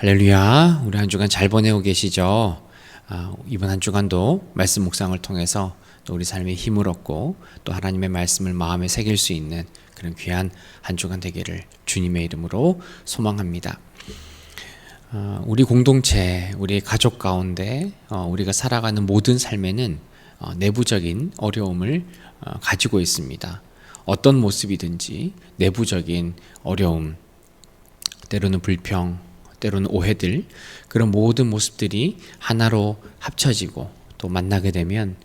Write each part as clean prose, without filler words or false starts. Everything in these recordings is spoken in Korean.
할렐루야. 우리 한 주간 잘 보내고 계시죠? 이번 한 주간도 말씀 묵상을 통해서 또 우리 삶에 힘을 얻고 또 하나님의 말씀을 마음에 새길 수 있는 그런 귀한 한 주간 되기를 주님의 이름으로 소망합니다. 우리 공동체, 우리 가족 가운데 우리가 살아가는 모든 삶에는 내부적인 어려움을 가지고 있습니다. 어떤 모습이든지 내부적인 어려움, 때로는 불평, 때로는 오해들, 그런 모든 모습들이 하나로 합쳐지고 또 만나게 되면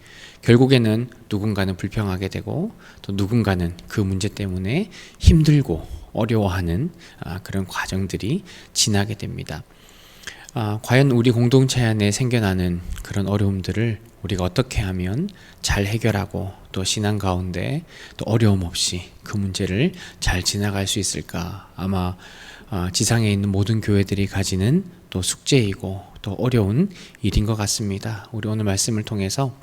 결국에는 누군가는 불평하게 되고 또 누군가는 그 문제 때문에 힘들고 어려워하는 그런 과정들이 지나게 됩니다. 과연 우리 공동체 안에 생겨나는 그런 어려움들을 우리가 어떻게 하면 잘 해결하고 또 신앙 가운데 또 어려움 없이 그 문제를 잘 지나갈 수 있을까? 아마 지상에 있는 모든 교회들이 가지는 또 숙제이고 또 어려운 일인 것 같습니다. 우리 오늘 말씀을 통해서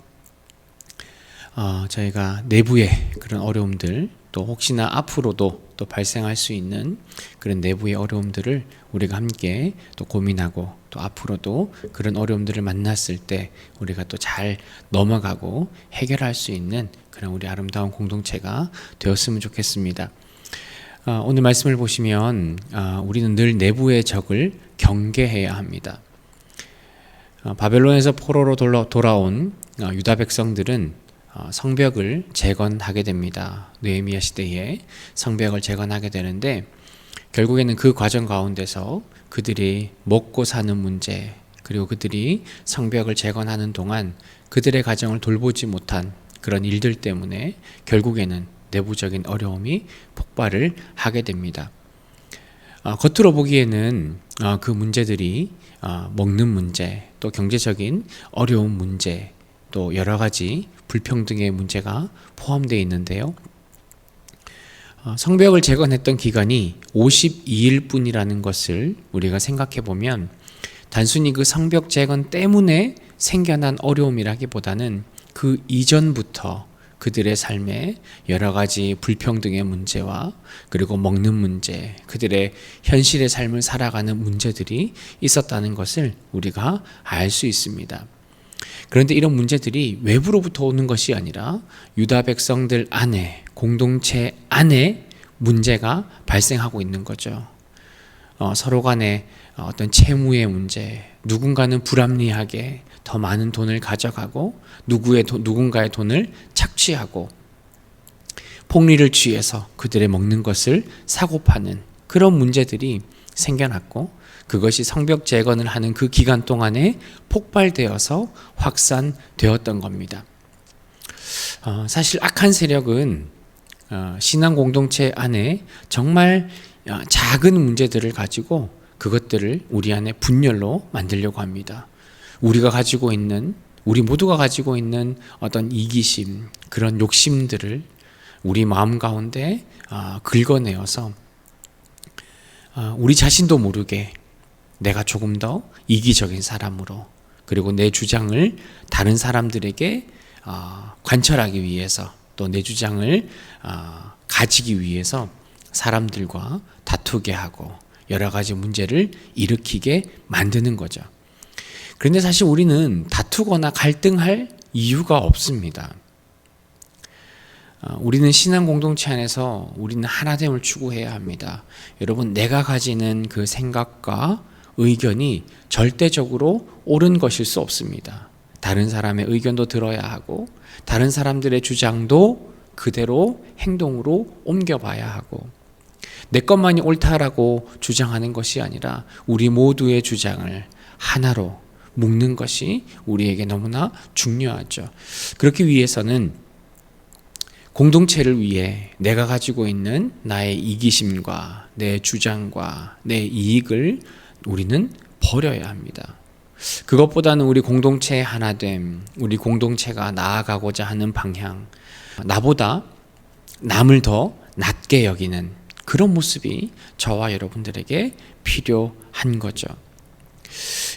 저희가 내부의 그런 어려움들 또 혹시나 앞으로도 또 발생할 수 있는 그런 내부의 어려움들을 우리가 함께 또 고민하고 또 앞으로도 그런 어려움들을 만났을 때 우리가 또 잘 넘어가고 해결할 수 있는 그런 우리 아름다운 공동체가 되었으면 좋겠습니다. 오늘 말씀을 보시면 우리는 늘 내부의 적을 경계해야 합니다. 바벨론에서 포로로 돌아온 유다 백성들은 성벽을 재건하게 됩니다. 느헤미야 시대에 성벽을 재건하게 되는데 결국에는 그 과정 가운데서 그들이 먹고 사는 문제, 그리고 그들이 성벽을 재건하는 동안 그들의 가정을 돌보지 못한 그런 일들 때문에 결국에는 내부적인 어려움이 폭발을 하게 됩니다. 겉으로 보기에는 그 문제들이 먹는 문제, 또 경제적인 어려운 문제, 또 여러 가지 불평등의 문제가 포함되어 있는데요. 성벽을 재건했던 기간이 52일 뿐이라는 것을 우리가 생각해 보면 단순히 그 성벽 재건 때문에 생겨난 어려움이라기보다는 그 이전부터 그들의 삶에 여러 가지 불평등의 문제와 그리고 먹는 문제, 그들의 현실의 삶을 살아가는 문제들이 있었다는 것을 우리가 알 수 있습니다. 그런데 이런 문제들이 외부로부터 오는 것이 아니라 유다 백성들 안에, 공동체 안에 문제가 발생하고 있는 거죠. 서로 간에 어떤 채무의 문제, 누군가는 불합리하게 더 많은 돈을 가져가고 누군가의 돈을 착취하고 폭리를 취해서 그들의 먹는 것을 사고 파는 그런 문제들이 생겨났고 그것이 성벽 재건을 하는 그 기간 동안에 폭발되어서 확산되었던 겁니다. 사실 악한 세력은 신앙 공동체 안에 정말 작은 문제들을 가지고 그것들을 우리 안에 분열로 만들려고 합니다. 우리 모두가 가지고 있는 어떤 이기심, 그런 욕심들을 우리 마음 가운데 긁어내어서 우리 자신도 모르게 내가 조금 더 이기적인 사람으로, 그리고 내 주장을 다른 사람들에게 관철하기 위해서, 또 내 주장을 가지기 위해서 사람들과 다투게 하고 여러 가지 문제를 일으키게 만드는 거죠. 그런데 사실 우리는 다투거나 갈등할 이유가 없습니다. 우리는 신앙 공동체 안에서 우리는 하나됨을 추구해야 합니다. 여러분, 내가 가지는 그 생각과 의견이 절대적으로 옳은 것일 수 없습니다. 다른 사람의 의견도 들어야 하고 다른 사람들의 주장도 그대로 행동으로 옮겨봐야 하고 내 것만이 옳다라고 주장하는 것이 아니라 우리 모두의 주장을 하나로 묶는 것이 우리에게 너무나 중요하죠. 그렇기 위해서는 공동체를 위해 내가 가지고 있는 나의 이기심과 내 주장과 내 이익을 우리는 버려야 합니다. 그것보다는 우리 공동체의 하나됨, 우리 공동체가 나아가고자 하는 방향, 나보다 남을 더 낮게 여기는 그런 모습이 저와 여러분들에게 필요한 거죠.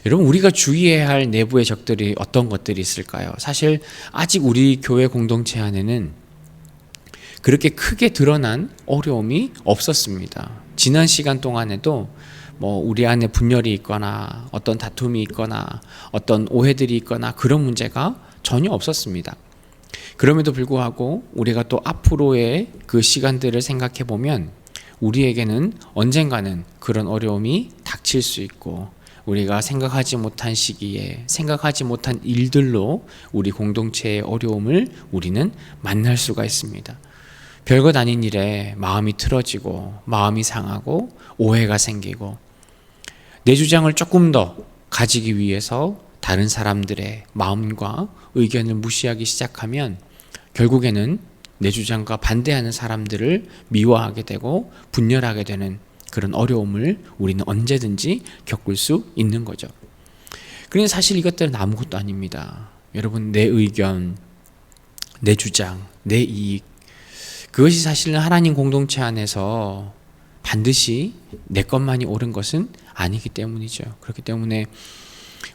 여러분, 우리가 주의해야 할 내부의 적들이 어떤 것들이 있을까요? 사실 아직 우리 교회 공동체 안에는 그렇게 크게 드러난 어려움이 없었습니다. 지난 시간 동안에도 우리 안에 분열이 있거나 어떤 다툼이 있거나 어떤 오해들이 있거나 그런 문제가 전혀 없었습니다. 그럼에도 불구하고 우리가 또 앞으로의 그 시간들을 생각해 보면 우리에게는 언젠가는 그런 어려움이 닥칠 수 있고 우리가 생각하지 못한 시기에 생각하지 못한 일들로 우리 공동체의 어려움을 우리는 만날 수가 있습니다. 별것 아닌 일에 마음이 틀어지고 마음이 상하고 오해가 생기고 내 주장을 조금 더 가지기 위해서 다른 사람들의 마음과 의견을 무시하기 시작하면 결국에는 내 주장과 반대하는 사람들을 미워하게 되고 분열하게 되는 그런 어려움을 우리는 언제든지 겪을 수 있는 거죠. 그런데 사실 이것들은 아무것도 아닙니다. 여러분, 내 의견, 내 주장, 내 이익, 그것이 사실은 하나님 공동체 안에서 반드시 내 것만이 옳은 것은 아니기 때문이죠. 그렇기 때문에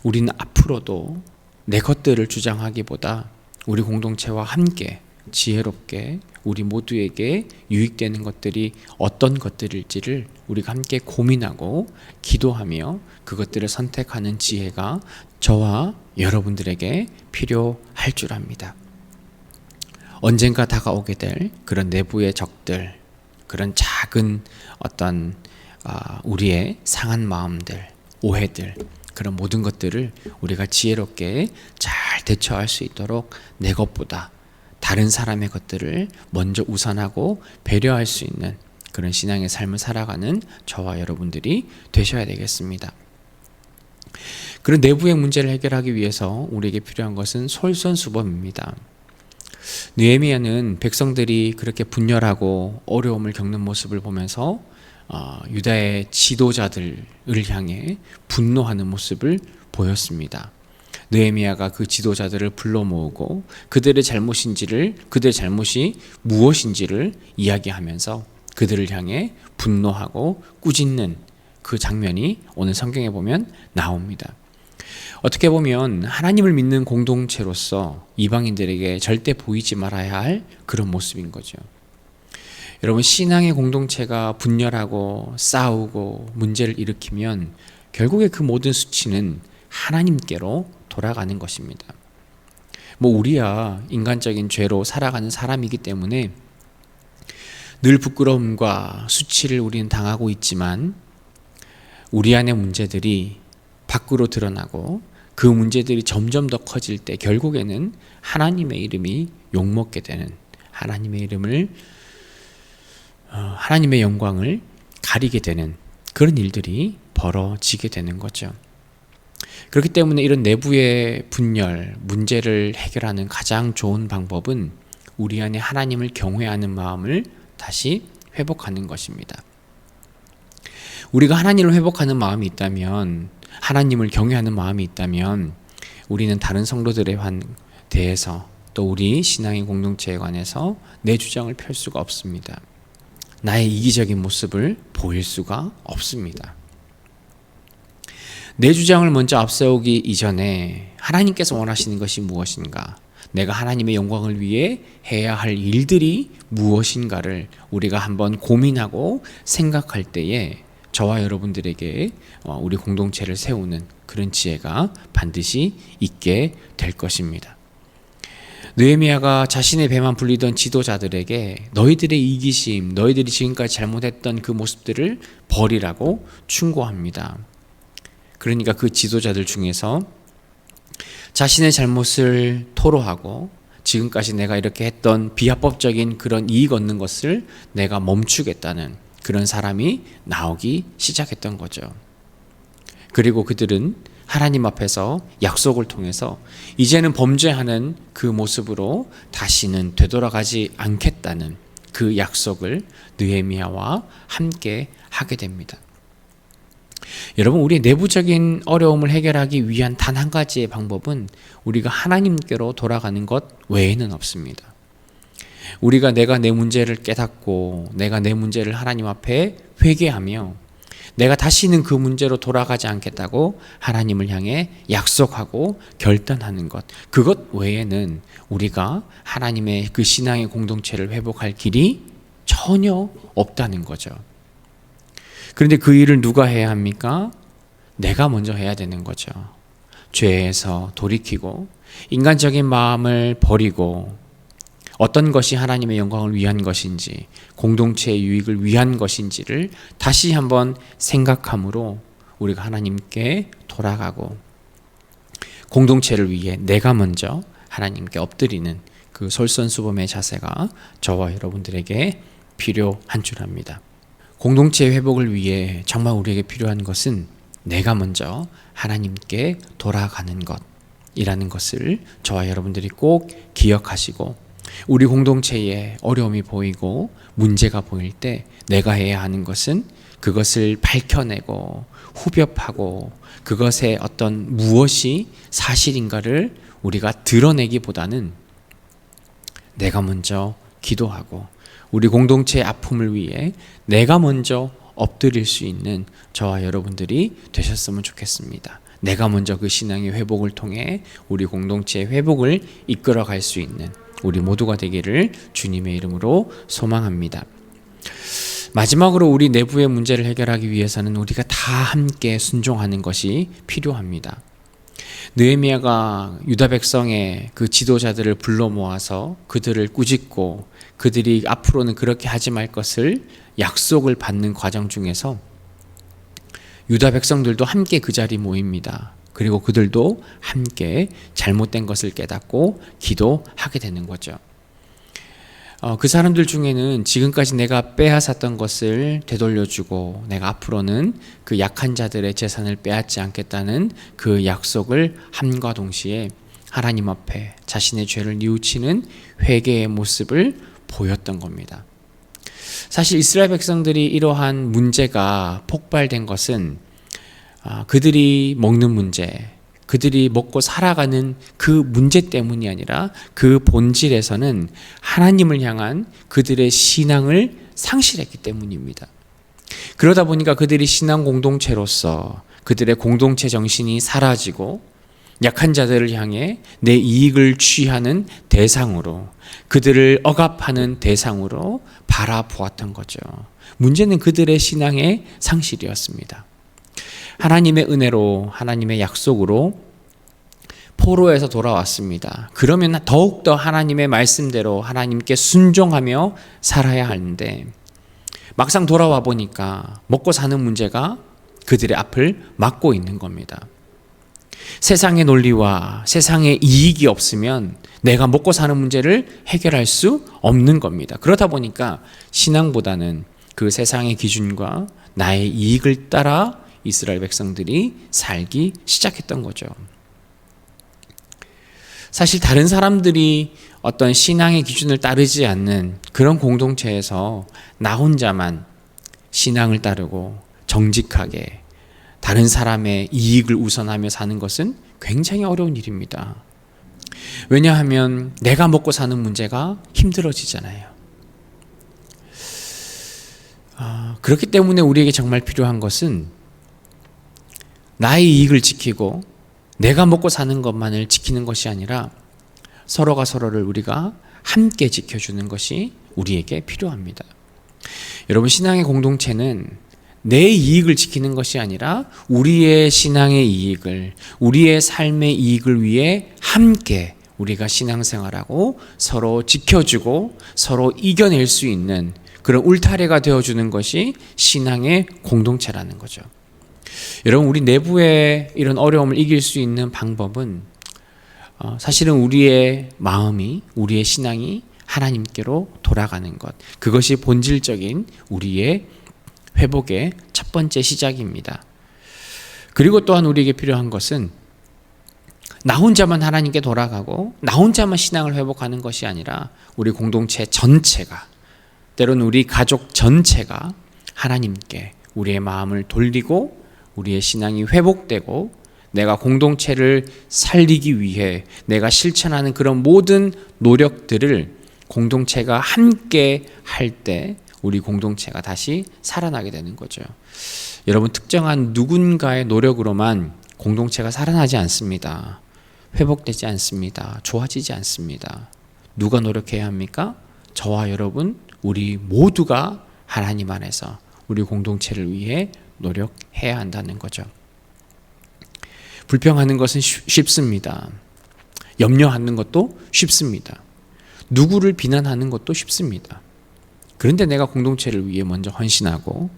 우리는 앞으로도 내 것들을 주장하기보다 우리 공동체와 함께 지혜롭게 우리 모두에게 유익되는 것들이 어떤 것들일지를 우리가 함께 고민하고 기도하며 그것들을 선택하는 지혜가 저와 여러분들에게 필요할 줄 압니다. 언젠가 다가오게 될 그런 내부의 적들, 그런 작은 어떤 우리의 상한 마음들, 오해들, 그런 모든 것들을 우리가 지혜롭게 잘 대처할 수 있도록 내 것보다 다른 사람의 것들을 먼저 우선하고 배려할 수 있는 그런 신앙의 삶을 살아가는 저와 여러분들이 되셔야 되겠습니다. 그런 내부의 문제를 해결하기 위해서 우리에게 필요한 것은 솔선수범입니다. 느헤미야는 백성들이 그렇게 분열하고 어려움을 겪는 모습을 보면서 유다의 지도자들을 향해 분노하는 모습을 보였습니다. 느헤미야가 그 지도자들을 불러 모으고 그들의 잘못이 무엇인지를 이야기하면서 그들을 향해 분노하고 꾸짖는 그 장면이 오늘 성경에 보면 나옵니다. 어떻게 보면 하나님을 믿는 공동체로서 이방인들에게 절대 보이지 말아야 할 그런 모습인 거죠. 여러분, 신앙의 공동체가 분열하고 싸우고 문제를 일으키면 결국에 그 모든 수치는 하나님께로 돌아가는 것입니다. 우리야 인간적인 죄로 살아가는 사람이기 때문에 늘 부끄러움과 수치를 우리는 당하고 있지만 우리 안의 문제들이 밖으로 드러나고 그 문제들이 점점 더 커질 때 결국에는 하나님의 이름이 욕먹게 되는, 하나님의 영광을 가리게 되는 그런 일들이 벌어지게 되는 거죠. 그렇기 때문에 이런 내부의 분열, 문제를 해결하는 가장 좋은 방법은 우리 안에 하나님을 경외하는 마음을 다시 회복하는 것입니다. 우리가 하나님을 회복하는 마음이 있다면, 하나님을 경외하는 마음이 있다면 우리는 다른 성도들에 대해서 또 우리 신앙의 공동체에 관해서 내 주장을 펼 수가 없습니다. 나의 이기적인 모습을 보일 수가 없습니다. 내 주장을 먼저 앞세우기 이전에 하나님께서 원하시는 것이 무엇인가, 내가 하나님의 영광을 위해 해야 할 일들이 무엇인가를 우리가 한번 고민하고 생각할 때에 저와 여러분들에게 우리 공동체를 세우는 그런 지혜가 반드시 있게 될 것입니다. 느헤미야가 자신의 배만 불리던 지도자들에게 너희들의 이기심, 너희들이 지금까지 잘못했던 그 모습들을 버리라고 충고합니다. 그러니까 그 지도자들 중에서 자신의 잘못을 토로하고 지금까지 내가 이렇게 했던 비합법적인 그런 이익 얻는 것을 내가 멈추겠다는 그런 사람이 나오기 시작했던 거죠. 그리고 그들은 하나님 앞에서 약속을 통해서 이제는 범죄하는 그 모습으로 다시는 되돌아가지 않겠다는 그 약속을 느헤미야와 함께 하게 됩니다. 여러분, 우리의 내부적인 어려움을 해결하기 위한 단 한 가지의 방법은 우리가 하나님께로 돌아가는 것 외에는 없습니다. 우리가 내가 내 문제를 깨닫고 내가 내 문제를 하나님 앞에 회개하며 내가 다시는 그 문제로 돌아가지 않겠다고 하나님을 향해 약속하고 결단하는 것, 그것 외에는 우리가 하나님의 그 신앙의 공동체를 회복할 길이 전혀 없다는 거죠. 그런데 그 일을 누가 해야 합니까? 내가 먼저 해야 되는 거죠. 죄에서 돌이키고 인간적인 마음을 버리고 어떤 것이 하나님의 영광을 위한 것인지, 공동체의 유익을 위한 것인지를 다시 한번 생각함으로 우리가 하나님께 돌아가고 공동체를 위해 내가 먼저 하나님께 엎드리는 그 솔선수범의 자세가 저와 여러분들에게 필요한 줄 압니다. 공동체의 회복을 위해 정말 우리에게 필요한 것은 내가 먼저 하나님께 돌아가는 것이라는 것을 저와 여러분들이 꼭 기억하시고, 우리 공동체에 어려움이 보이고 문제가 보일 때 내가 해야 하는 것은 그것을 밝혀내고 후벼파고 그것의 어떤 무엇이 사실인가를 우리가 드러내기보다는 내가 먼저 기도하고 우리 공동체의 아픔을 위해 내가 먼저 엎드릴 수 있는 저와 여러분들이 되셨으면 좋겠습니다. 내가 먼저 그 신앙의 회복을 통해 우리 공동체의 회복을 이끌어갈 수 있는 우리 모두가 되기를 주님의 이름으로 소망합니다. 마지막으로 우리 내부의 문제를 해결하기 위해서는 우리가 다 함께 순종하는 것이 필요합니다. 느헤미야가 유다 백성의 그 지도자들을 불러 모아서 그들을 꾸짖고 그들이 앞으로는 그렇게 하지 말 것을 약속을 받는 과정 중에서 유다 백성들도 함께 그 자리에 모입니다. 그리고 그들도 함께 잘못된 것을 깨닫고 기도하게 되는 거죠. 그 사람들 중에는 지금까지 내가 빼앗았던 것을 되돌려주고 내가 앞으로는 그 약한 자들의 재산을 빼앗지 않겠다는 그 약속을 함과 동시에 하나님 앞에 자신의 죄를 뉘우치는 회개의 모습을 보였던 겁니다. 사실 이스라엘 백성들이 이러한 문제가 폭발된 것은 그들이 먹는 문제, 그들이 먹고 살아가는 그 문제 때문이 아니라 그 본질에서는 하나님을 향한 그들의 신앙을 상실했기 때문입니다. 그러다 보니까 그들이 신앙 공동체로서 그들의 공동체 정신이 사라지고 약한 자들을 향해 내 이익을 취하는 대상으로, 그들을 억압하는 대상으로 바라보았던 거죠. 문제는 그들의 신앙의 상실이었습니다. 하나님의 은혜로, 하나님의 약속으로 포로에서 돌아왔습니다. 그러면 더욱더 하나님의 말씀대로 하나님께 순종하며 살아야 하는데 막상 돌아와 보니까 먹고 사는 문제가 그들의 앞을 막고 있는 겁니다. 세상의 논리와 세상의 이익이 없으면 내가 먹고 사는 문제를 해결할 수 없는 겁니다. 그러다 보니까 신앙보다는 그 세상의 기준과 나의 이익을 따라 이스라엘 백성들이 살기 시작했던 거죠. 사실 다른 사람들이 어떤 신앙의 기준을 따르지 않는 그런 공동체에서 나 혼자만 신앙을 따르고 정직하게 다른 사람의 이익을 우선하며 사는 것은 굉장히 어려운 일입니다. 왜냐하면 내가 먹고 사는 문제가 힘들어지잖아요. 그렇기 때문에 우리에게 정말 필요한 것은 나의 이익을 지키고 내가 먹고 사는 것만을 지키는 것이 아니라 서로가 서로를 우리가 함께 지켜주는 것이 우리에게 필요합니다. 여러분, 신앙의 공동체는 내 이익을 지키는 것이 아니라 우리의 신앙의 이익을, 우리의 삶의 이익을 위해 함께 우리가 신앙생활하고 서로 지켜주고 서로 이겨낼 수 있는 그런 울타리가 되어주는 것이 신앙의 공동체라는 거죠. 여러분, 우리 내부의 이런 어려움을 이길 수 있는 방법은 사실은 우리의 마음이, 우리의 신앙이 하나님께로 돌아가는 것, 그것이 본질적인 우리의 회복의 첫 번째 시작입니다. 그리고 또한 우리에게 필요한 것은 나 혼자만 하나님께 돌아가고 나 혼자만 신앙을 회복하는 것이 아니라 우리 공동체 전체가, 때로는 우리 가족 전체가 하나님께 우리의 마음을 돌리고 우리의 신앙이 회복되고 내가 공동체를 살리기 위해 내가 실천하는 그런 모든 노력들을 공동체가 함께 할 때 우리 공동체가 다시 살아나게 되는 거죠. 여러분, 특정한 누군가의 노력으로만 공동체가 살아나지 않습니다. 회복되지 않습니다. 좋아지지 않습니다. 누가 노력해야 합니까? 저와 여러분, 우리 모두가 하나님 안에서 우리 공동체를 위해 노력해야 한다는 거죠. 불평하는 것은 쉽습니다. 염려하는 것도 쉽습니다. 누구를 비난하는 것도 쉽습니다. 그런데 내가 공동체를 위해 먼저 헌신하고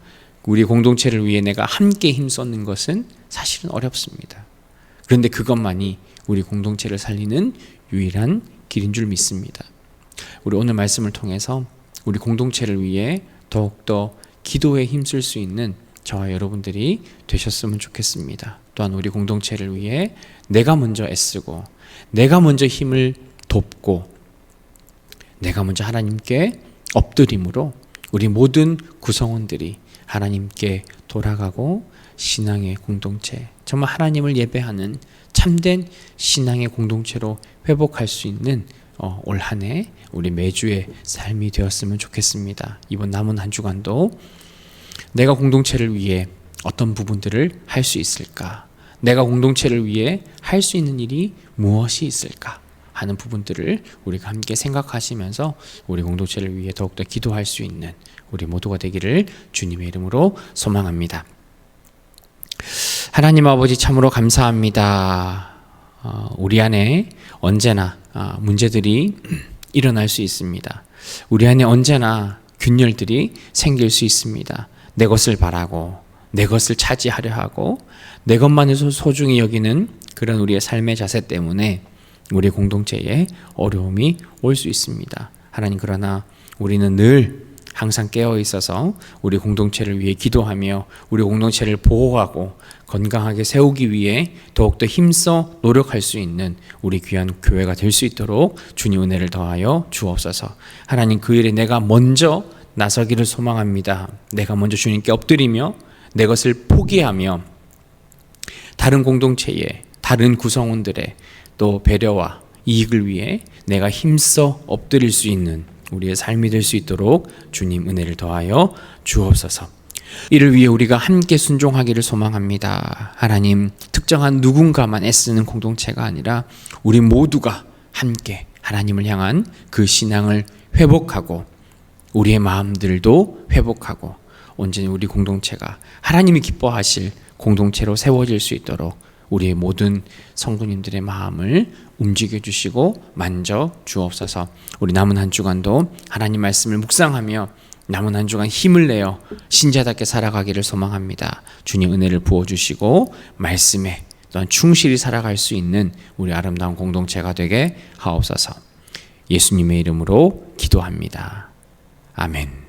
우리 공동체를 위해 내가 함께 힘쏟는 것은 사실은 어렵습니다. 그런데 그것만이 우리 공동체를 살리는 유일한 길인 줄 믿습니다. 우리 오늘 말씀을 통해서 우리 공동체를 위해 더욱더 기도에 힘쓸 수 있는 저와 여러분들이 되셨으면 좋겠습니다. 또한 우리 공동체를 위해 내가 먼저 애쓰고 내가 먼저 힘을 돕고 내가 먼저 하나님께 엎드림으로 우리 모든 구성원들이 하나님께 돌아가고 신앙의 공동체, 정말 하나님을 예배하는 참된 신앙의 공동체로 회복할 수 있는 올 한 해 우리 매주의 삶이 되었으면 좋겠습니다. 이번 남은 한 주간도 내가 공동체를 위해 어떤 부분들을 할 수 있을까? 내가 공동체를 위해 할 수 있는 일이 무엇이 있을까? 하는 부분들을 우리가 함께 생각하시면서 우리 공동체를 위해 더욱더 기도할 수 있는 우리 모두가 되기를 주님의 이름으로 소망합니다. 하나님 아버지 참으로 감사합니다. 우리 안에 언제나 문제들이 일어날 수 있습니다. 우리 안에 언제나 균열들이 생길 수 있습니다. 내 것을 바라고 내 것을 차지하려 하고 내 것만을 소중히 여기는 그런 우리의 삶의 자세 때문에 우리 공동체에 어려움이 올 수 있습니다. 하나님, 그러나 우리는 늘 항상 깨어 있어서 우리 공동체를 위해 기도하며 우리 공동체를 보호하고 건강하게 세우기 위해 더욱더 힘써 노력할 수 있는 우리 귀한 교회가 될 수 있도록 주님 은혜를 더하여 주옵소서. 하나님, 그 일에 내가 먼저 나서기를 소망합니다. 내가 먼저 주님께 엎드리며 내 것을 포기하며 다른 공동체에 다른 구성원들의 또 배려와 이익을 위해 내가 힘써 엎드릴 수 있는 우리의 삶이 될 수 있도록 주님 은혜를 더하여 주옵소서. 이를 위해 우리가 함께 순종하기를 소망합니다. 하나님, 특정한 누군가만 애쓰는 공동체가 아니라 우리 모두가 함께 하나님을 향한 그 신앙을 회복하고 우리의 마음들도 회복하고 온전히 우리 공동체가 하나님이 기뻐하실 공동체로 세워질 수 있도록 우리의 모든 성도님들의 마음을 움직여 주시고 만져 주옵소서. 우리 남은 한 주간도 하나님 말씀을 묵상하며 남은 한 주간 힘을 내어 신자답게 살아가기를 소망합니다. 주님 은혜를 부어주시고 말씀에 또한 충실히 살아갈 수 있는 우리 아름다운 공동체가 되게 하옵소서. 예수님의 이름으로 기도합니다. 아멘.